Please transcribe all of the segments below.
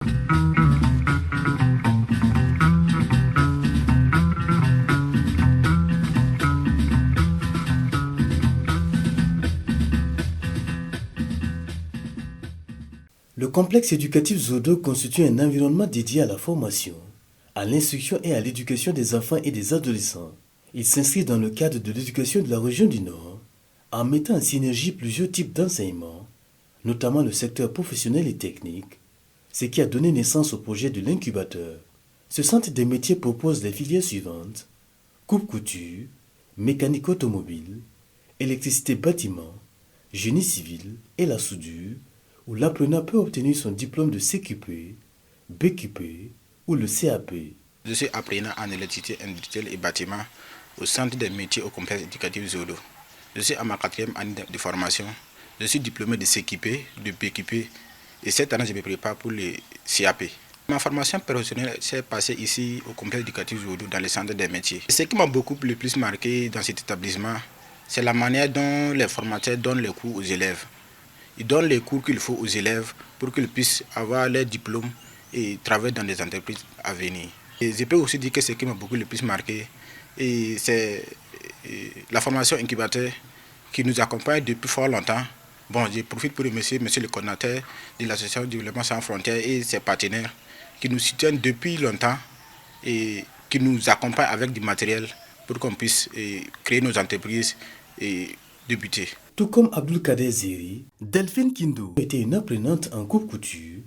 Le complexe éducatif Zodo constitue un environnement dédié à la formation, à l'instruction et à l'éducation des enfants et des adolescents. Il s'inscrit dans le cadre de l'éducation de la région du Nord, en mettant en synergie plusieurs types d'enseignements, notamment le secteur professionnel et technique, ce qui a donné naissance au projet de l'incubateur. Ce centre des métiers propose les filières suivantes: coupe-couture, mécanique automobile, électricité bâtiment, génie civil et la soudure, où l'apprenant peut obtenir son diplôme de CQP, BQP ou le CAP. Je suis apprenant en électricité industrielle et bâtiment au centre des métiers au complexe éducatif Zodo. Je suis à ma 4e année de formation. Je suis diplômé de CQP, de BQP et cette année je me prépare pour le CAP. Ma formation professionnelle s'est passée ici au complexe éducatif Zodo dans le centre des métiers. Ce qui m'a beaucoup le plus marqué dans cet établissement, c'est la manière dont les formateurs donnent les cours aux élèves. Ils donnent les cours qu'il faut aux élèves pour qu'ils puissent avoir leur diplôme et travailler dans des entreprises à venir. Et je peux aussi dire que ce qui m'a beaucoup le plus marqué, c'est la formation incubateur qui nous accompagne depuis fort longtemps. Bon, je profite pour remercier monsieur le coordinateur de l'association du développement sans frontières et ses partenaires qui nous soutiennent depuis longtemps et qui nous accompagnent avec du matériel pour qu'on puisse créer nos entreprises et débuter. Tout comme Abdul Kader Zeri, Delphine Kindo était une apprenante en coupe-couture,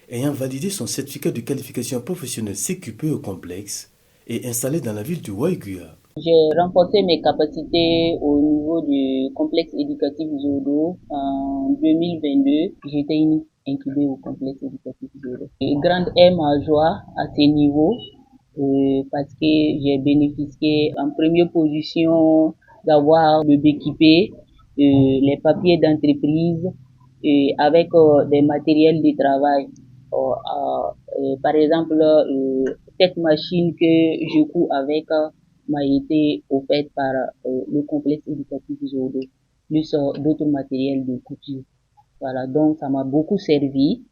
ayant validé son certificat de qualification professionnelle CQP au complexe et installée dans la ville de Waiguya. J'ai renforcé mes capacités au niveau du complexe éducatif Zodo en 2022. J'étais incubée au complexe éducatif Zodo. Et grande est ma joie à ce niveau parce que j'ai bénéficié en première position d'avoir le BQP, les papiers d'entreprise avec des matériels de travail. Par exemple, cette machine que je couds avec m'a été offerte par le complexe éducatif Zodo, plus d'autres matériels de couture. Voilà, donc ça m'a beaucoup servi,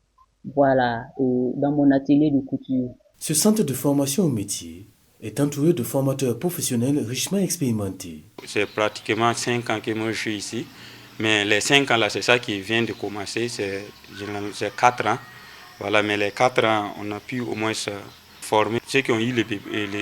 voilà, dans mon atelier de couture. Ce centre de formation au métier est entouré de formateurs professionnels richement expérimentés. C'est pratiquement 5 ans que moi je suis ici, mais les 5 ans là, c'est ça qui vient de commencer, c'est 4 ans. Voilà, mais les 4 ans, on a pu au moins se former. Ceux qui ont eu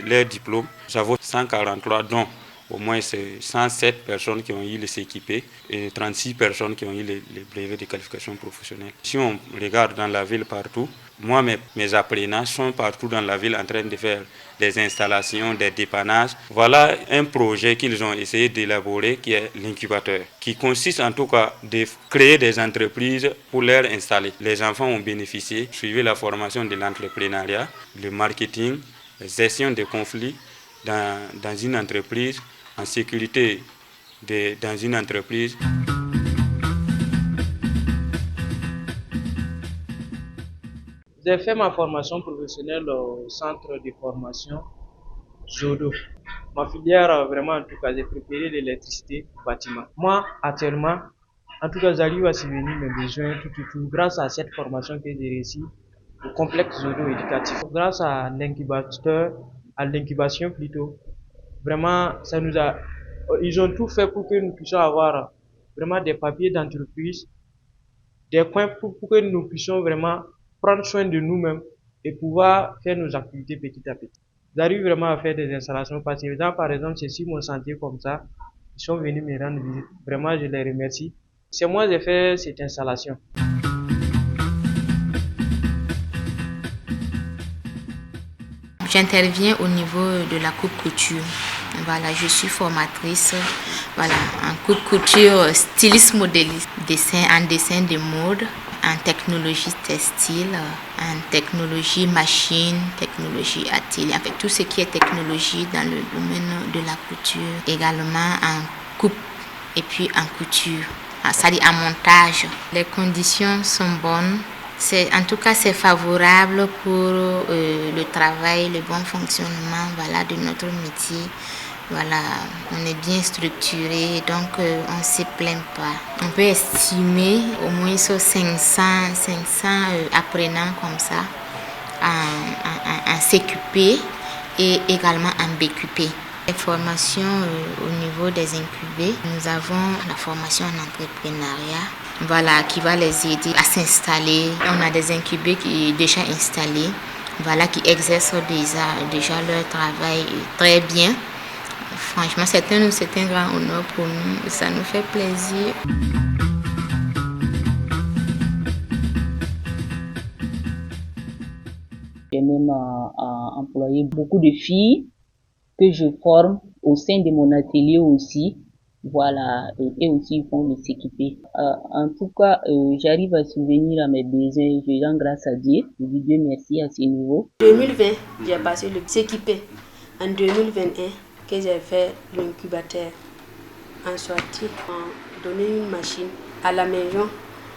leur diplôme, ça vaut 143, dont au moins 107 personnes qui ont eu le CQP et 36 personnes qui ont eu les brevets de qualification professionnelle. Si on regarde dans la ville partout, moi, mes apprenants sont partout dans la ville en train de faire des installations, des dépannages. Voilà un projet qu'ils ont essayé d'élaborer qui est l'incubateur, qui consiste en tout cas de créer des entreprises pour les installer. Les enfants ont bénéficié, suivi la formation de l'entrepreneuriat, le marketing, la gestion des conflits dans une entreprise, en sécurité dans une entreprise. J'ai fait ma formation professionnelle au centre de formation Zodo. Ma filière, vraiment, en tout cas, j'ai préféré l'électricité bâtiment. Moi, actuellement, en tout cas, j'arrive à subvenir mes besoins tout grâce à cette formation que j'ai réussi au complexe Zodo éducatif. Grâce à l'incubateur, à l'incubation plutôt, vraiment, ils ont tout fait pour que nous puissions avoir vraiment des papiers d'entreprise, des coins pour que nous puissions vraiment prendre soin de nous-mêmes et pouvoir faire nos activités petit à petit. J'arrive vraiment à faire des installations parce que, par exemple, c'est sur mon sentier comme ça, ils sont venus me rendre visite. Vraiment, je les remercie. C'est moi qui ai fait cette installation. J'interviens au niveau de la coupe-couture. Voilà, je suis formatrice voilà, en coupe-couture, styliste modéliste, en dessin de mode, en technologie textile, en technologie machine, technologie atelier, en fait tout ce qui est technologie dans le domaine de la couture. Également en coupe et puis en couture, c'est-à-dire en montage. Les conditions sont bonnes. En tout cas, c'est favorable pour le travail, le bon fonctionnement voilà, de notre métier. Voilà, on est bien structuré, donc on ne se plaint pas. On peut estimer au moins 500 apprenants comme ça. en CQP et également en BQP. Les formations au niveau des incubés, nous avons la formation en entrepreneuriat, qui va les aider à s'installer. On a des incubés qui sont déjà installés, qui exercent déjà leur travail très bien. Franchement, c'est un grand honneur pour nous, ça nous fait plaisir. J'ai même employé beaucoup de filles que je forme au sein de mon atelier aussi. Et aussi ils font le CQP. En tout cas, j'arrive à subvenir à mes besoins, je rends grâce à Dieu. Je dis Dieu merci à ce niveau. En 2020, j'ai passé le CQP. En 2021, que j'ai fait l'incubateur. En sortie, on donnait une machine. À la maison,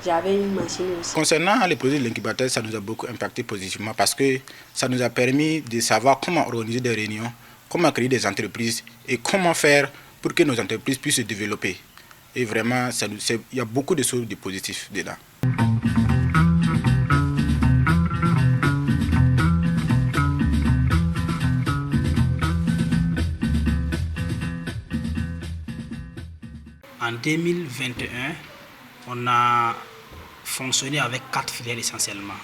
j'avais une machine aussi. Concernant les projets de l'incubateur, ça nous a beaucoup impacté positivement parce que ça nous a permis de savoir comment organiser des réunions, comment créer des entreprises et comment faire pour que nos entreprises puissent se développer. Et vraiment, il y a beaucoup de choses de positifs dedans. En 2021, on a fonctionné avec 4 filières essentiellement,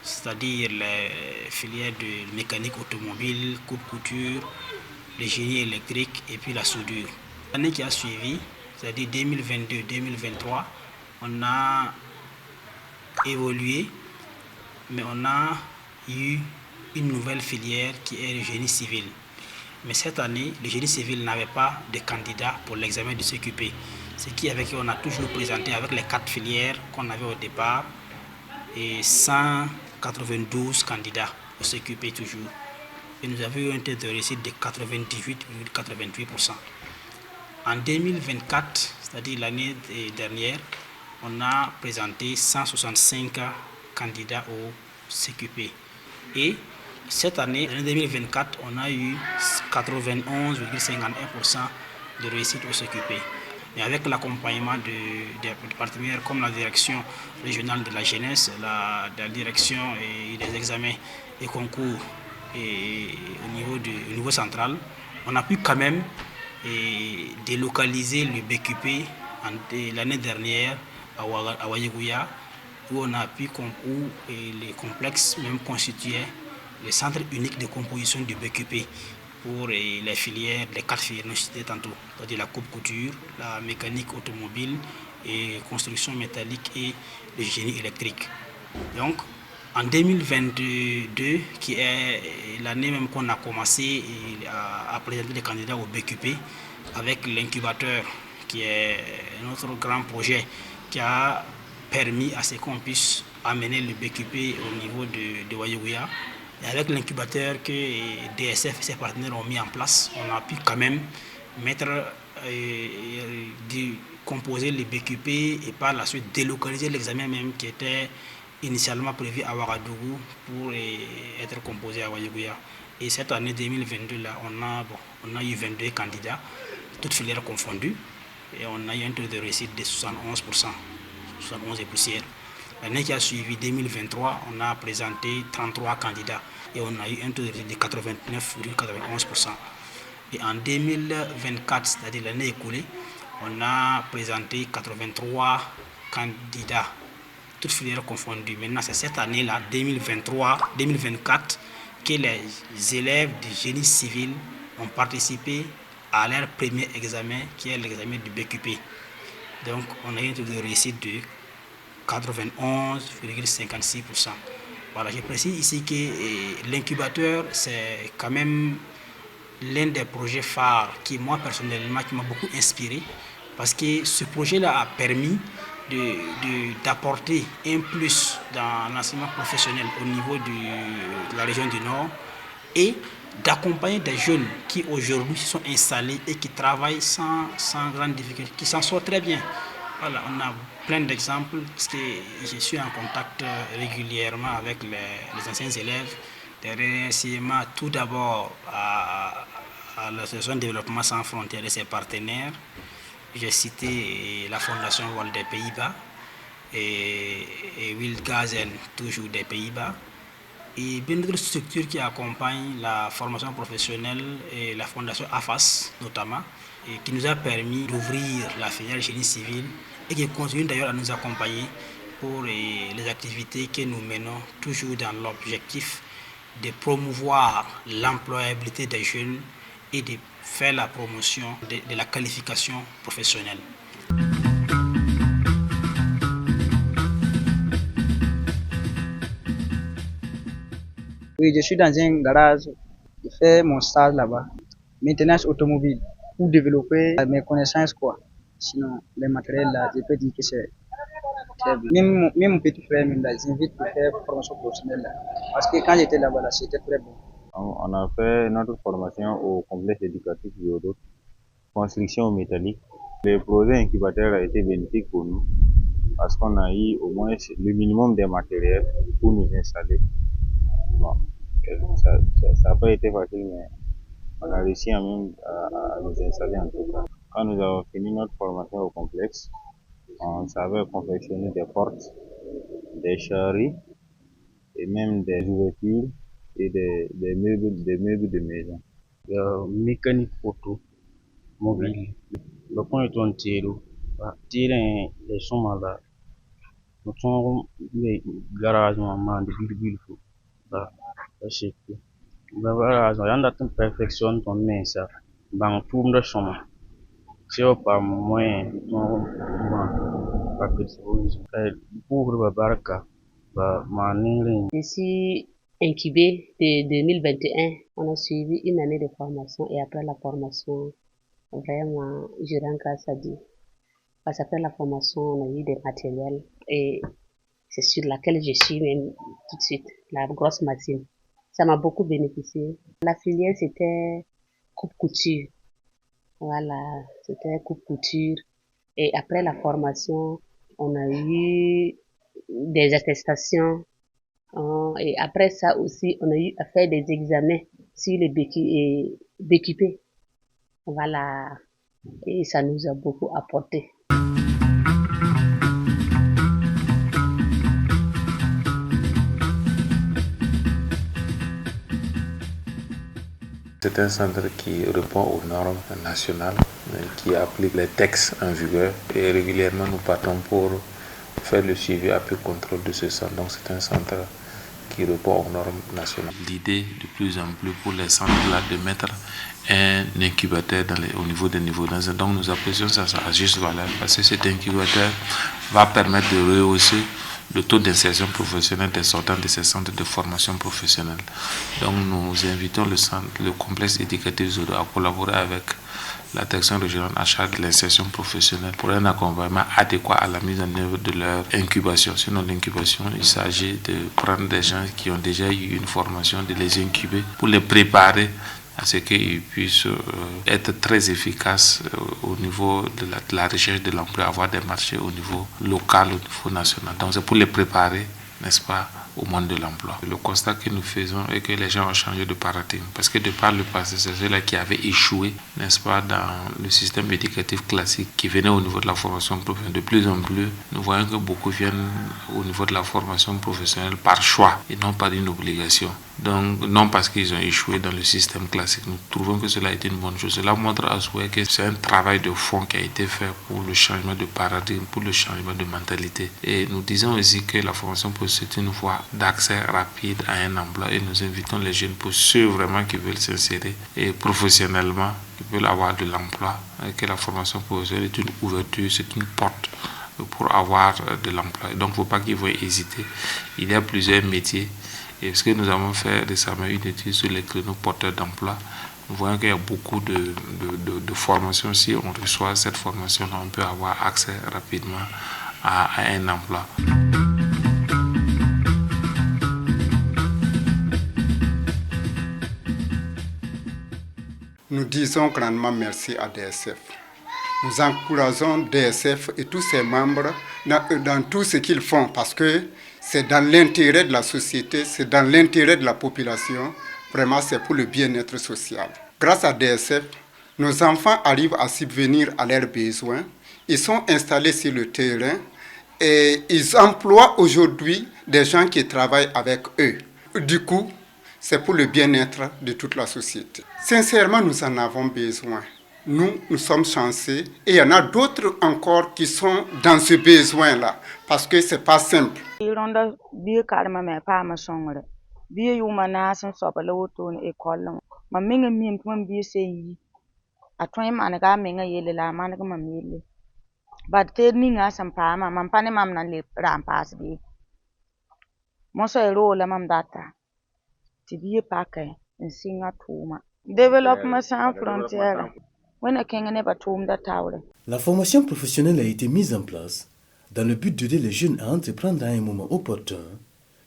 c'est-à-dire les filières de mécanique automobile, coupe-couture, le génie électrique et puis la soudure. L'année qui a suivi, c'est-à-dire 2022-2023, on a évolué, mais on a eu une nouvelle filière qui est le génie civil. Mais cette année, le génie civil n'avait pas de candidat pour l'examen du CQP. Ce qui avec on a toujours présenté avec les 4 filières qu'on avait au départ et 192 candidats au CQP toujours. Et nous avions eu un taux de réussite de 98,88%. En 2024, c'est-à-dire l'année dernière, on a présenté 165 candidats au CQP. Et cette année, l'année 2024, on a eu 91,51% de réussite au CQP. Mais avec l'accompagnement des partenaires comme la direction régionale de la jeunesse, la direction des examens et concours au niveau central, on a pu quand même délocaliser le BQP l'année dernière à Wayeguya, où les complexes même constituaient le centre unique de composition du BQP pour les filières, les 4 filières que je citais tantôt, c'est-à-dire la coupe-couture, la mécanique automobile, et construction métallique et le génie électrique. Donc, en 2022, qui est l'année même qu'on a commencé à présenter les candidats au BQP, avec l'incubateur, qui est notre grand projet, qui a permis à ce qu'on puisse amener le BQP au niveau de Wayeguya. Et avec l'incubateur que DSF et ses partenaires ont mis en place, on a pu quand même composer le BQP et par la suite délocaliser l'examen même qui était initialement prévu à Ouagadougou pour être composé à Wayeguya. Et cette année 2022, là, on a eu 22 candidats, toutes filières confondues, et on a eu un taux de réussite de 71%, 71 et poussières. L'année qui a suivi, 2023, on a présenté 33 candidats et on a eu un taux de 89,91%. Et en 2024, c'est-à-dire l'année écoulée, on a présenté 83 candidats, toutes filières confondues. Maintenant, c'est cette année-là, 2023-2024, que les élèves du génie civil ont participé à leur premier examen, qui est l'examen du BQP. Donc, on a eu un taux de réussite de 91,56%. Voilà, je précise ici que l'incubateur, c'est quand même l'un des projets phares qui, moi, personnellement, qui m'a beaucoup inspiré, parce que ce projet-là a permis d'apporter un plus dans l'enseignement professionnel au niveau de la région du Nord et d'accompagner des jeunes qui aujourd'hui se sont installés et qui travaillent sans grande difficulté, qui s'en sortent très bien. Voilà, on a plein d'exemples parce que je suis en contact régulièrement avec les anciens élèves. Des remerciements tout d'abord à l'association de développement sans frontières et ses partenaires. J'ai cité la Fondation Wall des Pays-Bas et Wildgazen, toujours des Pays-Bas. et bien d'autres structures qui accompagnent la formation professionnelle et la fondation AFAS notamment, et qui nous a permis d'ouvrir la filière génie civil et qui continue d'ailleurs à nous accompagner pour les activités que nous menons toujours dans l'objectif de promouvoir l'employabilité des jeunes et de faire la promotion de la qualification professionnelle. Oui, je suis dans un garage, je fais mon stage là-bas. Maintenance automobile, pour développer mes connaissances quoi. Sinon, les matériels là, je peux dire que c'est bien. Même mon petit frère, même là, j'invite pour faire formation professionnelle là. Parce que quand j'étais là-bas, là, c'était très bon. On a fait notre formation au complexe éducatif Yodo, construction métallique. Le projet incubateur a été bénéfique pour nous parce qu'on a eu au moins le minimum des matériels pour nous installer. Bon, ça n'a pas été facile, mais on a réussi à nous installer en tout cas. Quand nous avons fini notre formation au complexe, on savait confectionner des portes, des charrues et même des ouvertures et des meubles de maison. Mécanique automobile. Le point est un tiro. Tirer les sommes là. Nous sommes les garages maman de ville. C'est que. Le garage, il y a une perfection ton main ça. Dans tout le chemin. C'est pas moyen. Pour le barca. Je suis incubé de 2021. On a suivi une année de formation et après la formation, vraiment, je rends grâce à Dieu. Parce qu'après la formation, on a eu des matériels et c'est sur laquelle je suis même tout de suite, la grosse machine. Ça m'a beaucoup bénéficié. La filière, c'était coupe-couture. Voilà, c'était coupe-couture. Et après la formation, on a eu des attestations. Et après ça aussi, on a eu à faire des examens sur les BQP. Voilà. Et ça nous a beaucoup apporté. C'est un centre qui répond aux normes nationales, qui applique les textes en vigueur et régulièrement nous partons pour faire le suivi après contrôle de ce centre. Donc c'est un centre qui répond aux normes nationales. L'idée de plus en plus pour les centres là de mettre un incubateur au niveau des niveaux. Donc nous apprécions ça à juste valeur parce que cet incubateur va permettre de rehausser le taux d'insertion professionnelle des sortants de ces centres de formation professionnelle. Donc nous invitons le complexe éducatif Zodo à collaborer avec la direction régionale en charge de l'insertion professionnelle pour un accompagnement adéquat à la mise en œuvre de leur incubation. Sinon l'incubation, il s'agit de prendre des gens qui ont déjà eu une formation, de les incuber pour les préparer à ce qu'ils puissent être très efficaces au niveau de la recherche de l'emploi, avoir des marchés au niveau local, au niveau national. Donc c'est pour les préparer, n'est-ce pas, au monde de l'emploi. Le constat que nous faisons est que les gens ont changé de paradigme parce que de par le passé, c'est ceux-là qui avaient échoué, n'est-ce pas, dans le système éducatif classique qui venait au niveau de la formation professionnelle. De plus en plus, nous voyons que beaucoup viennent au niveau de la formation professionnelle par choix et non par une obligation. Donc, non parce qu'ils ont échoué dans le système classique. Nous trouvons que cela a été une bonne chose. Cela montre à souhait que c'est un travail de fond qui a été fait pour le changement de paradigme, pour le changement de mentalité. Et nous disons aussi que la formation professionnelle, c'est une voie d'accès rapide à un emploi et nous invitons les jeunes pour ceux vraiment qui veulent s'insérer et professionnellement, qui veulent avoir de l'emploi, et que la formation professionnelle est une ouverture, c'est une porte pour avoir de l'emploi. Donc, il ne faut pas qu'ils vont hésiter. Il y a plusieurs métiers. Et ce que nous avons fait récemment, une étude sur les créneaux porteurs d'emploi, nous voyons qu'il y a beaucoup de formations. Si on reçoit cette formation, on peut avoir accès rapidement à un emploi. Nous disons grandement merci à DSF. Nous encourageons DSF et tous ses membres dans tout ce qu'ils font parce que c'est dans l'intérêt de la société, c'est dans l'intérêt de la population. Vraiment, c'est pour le bien-être social. Grâce à DSF, nos enfants arrivent à subvenir à leurs besoins. Ils sont installés sur le terrain et ils emploient aujourd'hui des gens qui travaillent avec eux. du coup, c'est pour le bien-être de toute la société. Sincèrement, nous en avons besoin. Nous sommes chanceux et il y en a d'autres encore qui sont dans ce besoin-là parce que c'est pas simple. La formation professionnelle a été mise en place dans le but d'aider les jeunes à entreprendre à un moment opportun,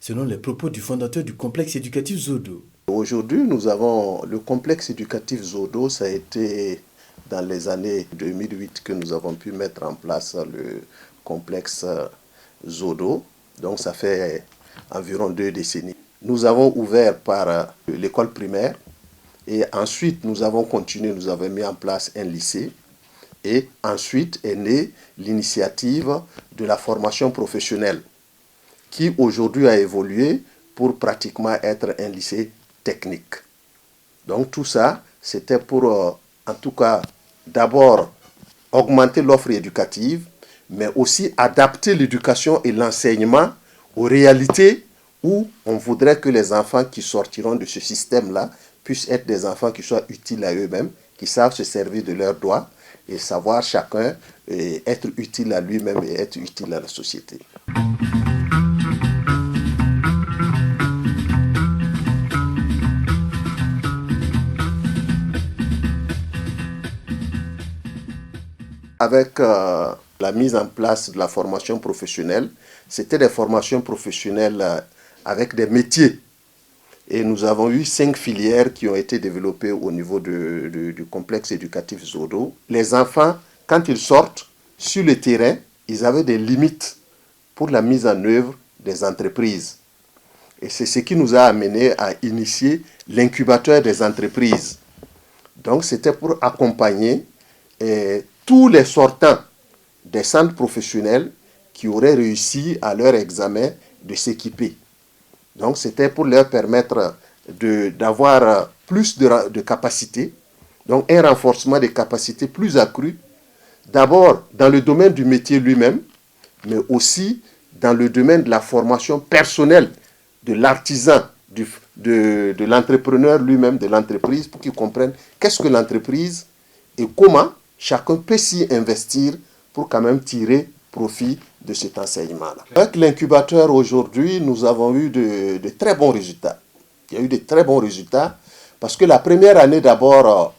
selon les propos du fondateur du complexe éducatif Zodo. Aujourd'hui, nous avons le complexe éducatif Zodo, ça a été dans les années 2008 que nous avons pu mettre en place le complexe Zodo, donc ça fait environ 2 décennies. Nous avons ouvert par l'école primaire et ensuite nous avons continué, nous avons mis en place un lycée et ensuite est née l'initiative de la formation professionnelle qui aujourd'hui a évolué pour pratiquement être un lycée technique. Donc tout ça, c'était pour en tout cas d'abord augmenter l'offre éducative, mais aussi adapter l'éducation et l'enseignement aux réalités où on voudrait que les enfants qui sortiront de ce système-là puissent être des enfants qui soient utiles à eux-mêmes, qui savent se servir de leurs doigts et savoir chacun être utile à lui-même et être utile à la société. Avec la mise en place de la formation professionnelle, c'était des formations professionnelles avec des métiers. Et nous avons eu 5 filières qui ont été développées au niveau du complexe éducatif Zodo. Les enfants, quand ils sortent sur le terrain, ils avaient des limites pour la mise en œuvre des entreprises. Et c'est ce qui nous a amené à initier l'incubateur des entreprises. Donc c'était pour accompagner tous les sortants des centres professionnels qui auraient réussi à leur examen de s'équiper. Donc c'était pour leur permettre d'avoir plus de capacités, donc un renforcement des capacités plus accru, d'abord dans le domaine du métier lui-même, mais aussi dans le domaine de la formation personnelle de l'artisan, de l'entrepreneur lui-même, de l'entreprise, pour qu'ils comprennent qu'est-ce que l'entreprise et comment chacun peut s'y investir pour quand même tirer profit de cet enseignement-là. Avec l'incubateur aujourd'hui, nous avons eu de très bons résultats. Il y a eu de très bons résultats parce que la première année d'abord,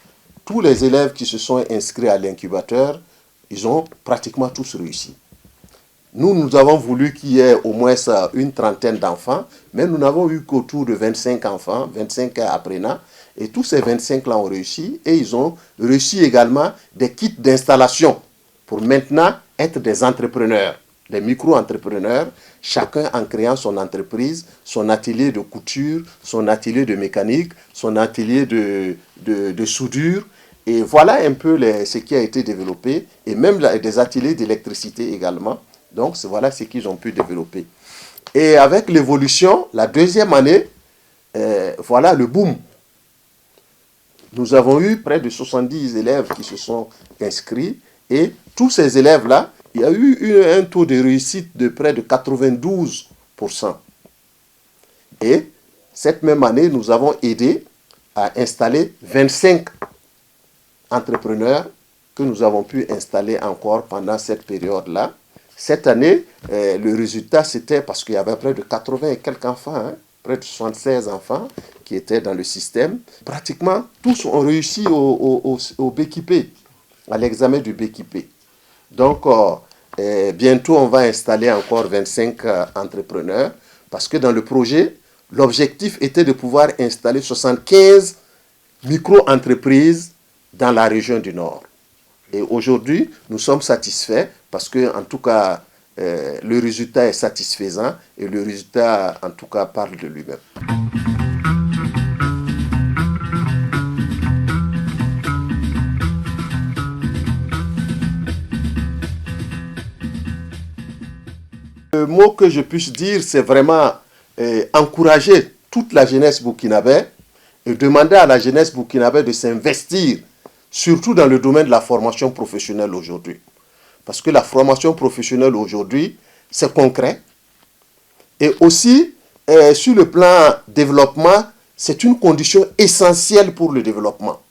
tous les élèves qui se sont inscrits à l'incubateur, ils ont pratiquement tous réussi. Nous avons voulu qu'il y ait au moins une trentaine d'enfants, mais nous n'avons eu qu'autour de 25 enfants, 25 apprenants, et tous ces 25-là ont réussi, et ils ont reçu également des kits d'installation pour maintenant être des entrepreneurs, des micro-entrepreneurs, chacun en créant son entreprise, son atelier de couture, son atelier de mécanique, son atelier de soudure. Et voilà un peu ce qui a été développé, et même des ateliers d'électricité également. Donc voilà ce qu'ils ont pu développer. Et avec l'évolution, la deuxième année, voilà le boom. Nous avons eu près de 70 élèves qui se sont inscrits, et tous ces élèves-là, il y a eu un taux de réussite de près de 92%. Et cette même année, nous avons aidé à installer 25 entrepreneurs que nous avons pu installer encore pendant cette période-là. Cette année, le résultat, c'était parce qu'il y avait près de 80 et quelques enfants, près de 76 enfants qui étaient dans le système. Pratiquement tous ont réussi au BQP, à l'examen du BQP. Donc, bientôt, on va installer encore 25 entrepreneurs parce que dans le projet, l'objectif était de pouvoir installer 75 micro-entreprises dans la région du Nord. Et aujourd'hui, nous sommes satisfaits parce que, en tout cas, le résultat est satisfaisant et le résultat, en tout cas, parle de lui-même. Le mot que je puisse dire, c'est vraiment encourager toute la jeunesse burkinabé et demander à la jeunesse burkinabé de s'investir, surtout dans le domaine de la formation professionnelle aujourd'hui. Parce que la formation professionnelle aujourd'hui, c'est concret. Et aussi, sur le plan développement, c'est une condition essentielle pour le développement.